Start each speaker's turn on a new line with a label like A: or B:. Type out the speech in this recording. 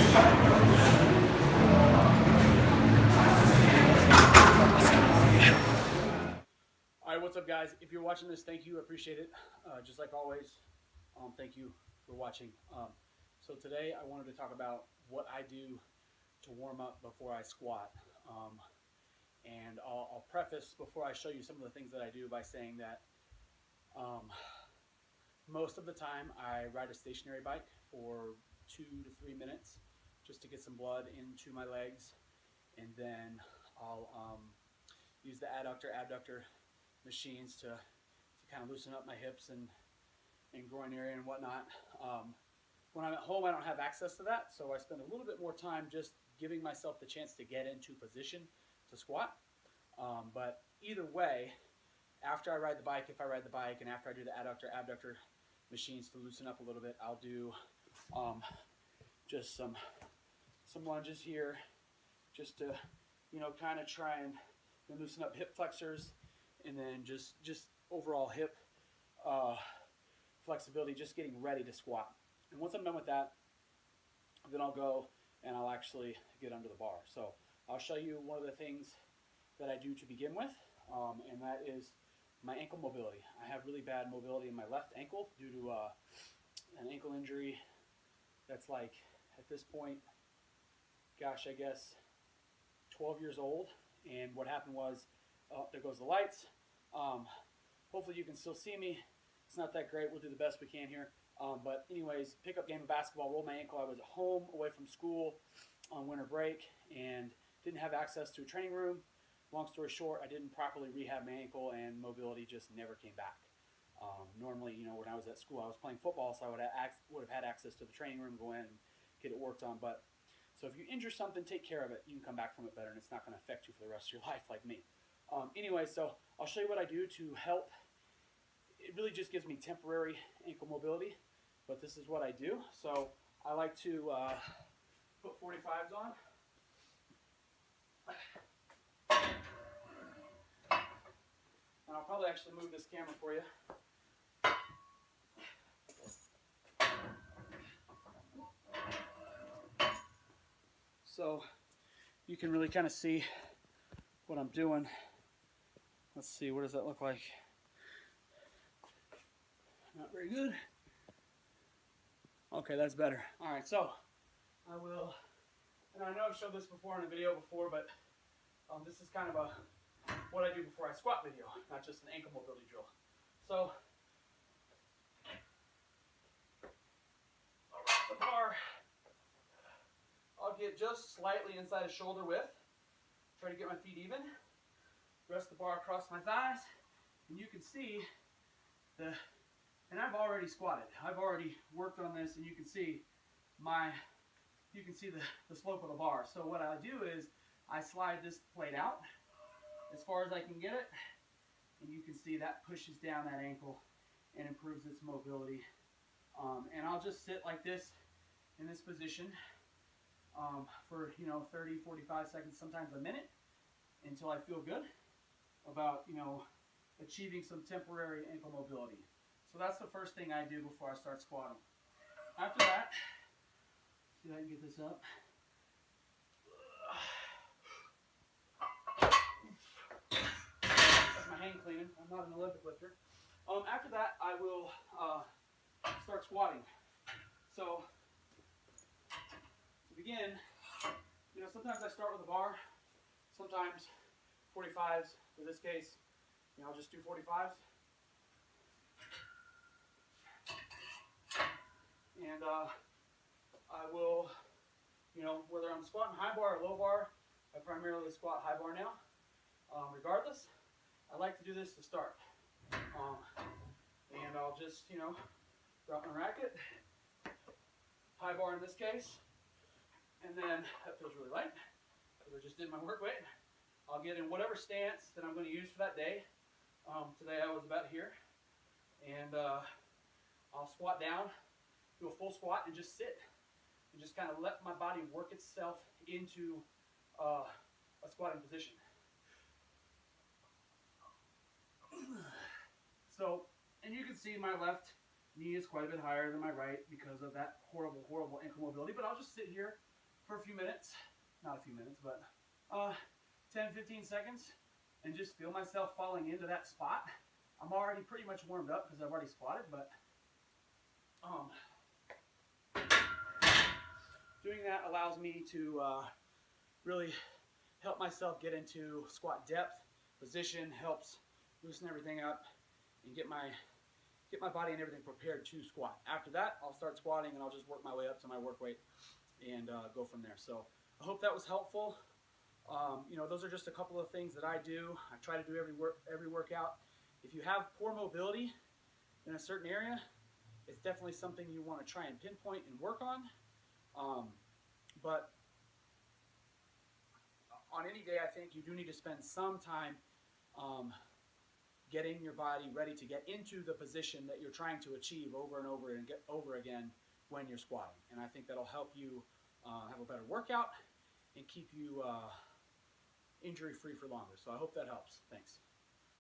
A: All right, what's up, guys? If you're watching this, thank you. I appreciate it. Just like always, thank you for watching. So today I wanted to talk about what I do to warm up before I squat. And I'll preface before I show you some of the things that I do by saying that um, most of the time I ride a stationary bike for 2 to 3 minutes just to get some blood into my legs, and then I'll use the abductor machines to kind of loosen up my hips and groin area and whatnot. When I'm at home, I don't have access to that, so I spend a little bit more time just giving myself the chance to get into position to squat. But either way, after I ride the bike, if I ride the bike, and after I do the abductor machines to loosen up a little bit, I'll do just some lunges here, just to kind of try and loosen up hip flexors, and then just overall hip flexibility, just getting ready to squat. And once I'm done with that, then I'll go and I'll actually get under the bar. So I'll show you one of the things that I do to begin with, and that is my ankle mobility. I have really bad mobility in my left ankle due to an ankle injury that's like, at this point, gosh, I guess 12 years old. And what happened was, there goes the lights. Hopefully you can still see me. It's not that great. We'll do the best we can here. But anyways, pickup game of basketball, rolled my ankle. I was at home away from school on winter break and didn't have access to a training room. Long story short, I didn't properly rehab my ankle, and mobility just never came back. Normally, when I was at school, I was playing football, so I would have had access to the training room, go in and get it worked on. But so if you injure something, take care of it. You can come back from it better, and it's not going to affect you for the rest of your life like me. Anyway, so I'll show you what I do to help. It really just gives me temporary ankle mobility, but this is what I do. So I like to put 45s on. And I'll probably actually move this camera for you. So you can really kind of see what I'm doing. Let's see, what does that look like? Not very good. Okay, that's better. All right, so I will, and I know I've showed this before in a video before, but this is kind of a what I do before I squat video, not just an ankle mobility drill. So I'll wrap the bar. I'll get just slightly inside of shoulder width. Try to get my feet even. Rest the bar across my thighs, and you can see and I've already squatted. I've already worked on this, and you can see the slope of the bar. So what I do is I slide this plate out as far as I can get it, and you can see that pushes down that ankle and improves its mobility. And I'll just sit like this in this position for 30, 45 seconds, sometimes a minute, until I feel good about achieving some temporary ankle mobility. So that's the first thing I do before I start squatting. After that, see if I can get this up. That's my hand cleaning. I'm not an Olympic lifter. After that, I will start squatting. So to begin, sometimes I start with a bar, sometimes 45s. For this case, I'll just do 45s. And I will, whether I'm squatting high bar or low bar, I primarily squat high bar now. Regardless, I like to do this to start. And I'll just, drop my racket, high bar in this case, and then that feels really light because I just did my work weight. I'll get in whatever stance that I'm going to use for that day. Today I was about here, and I'll squat down, do a full squat, and just sit, and just kind of let my body work itself into a squatting position. So, and you can see my left knee is quite a bit higher than my right because of that horrible, horrible ankle mobility, but I'll just sit here for a few minutes, not a few minutes, but 10, 15 seconds, and just feel myself falling into that spot. I'm already pretty much warmed up because I've already squatted, but doing that allows me to really help myself get into squat depth, position, helps loosen everything up and get my body and everything prepared to squat. After that, I'll start squatting and I'll just work my way up to my work weight and go from there. So I hope that was helpful. You know, those are just a couple of things that I do. I try to do every workout. If you have poor mobility in a certain area, it's definitely something you want to try and pinpoint and work on. But on any day, I think you do need to spend some time getting your body ready to get into the position that you're trying to achieve over and over again when you're squatting. And I think that'll help you have a better workout and keep you injury-free for longer. So I hope that helps. Thanks.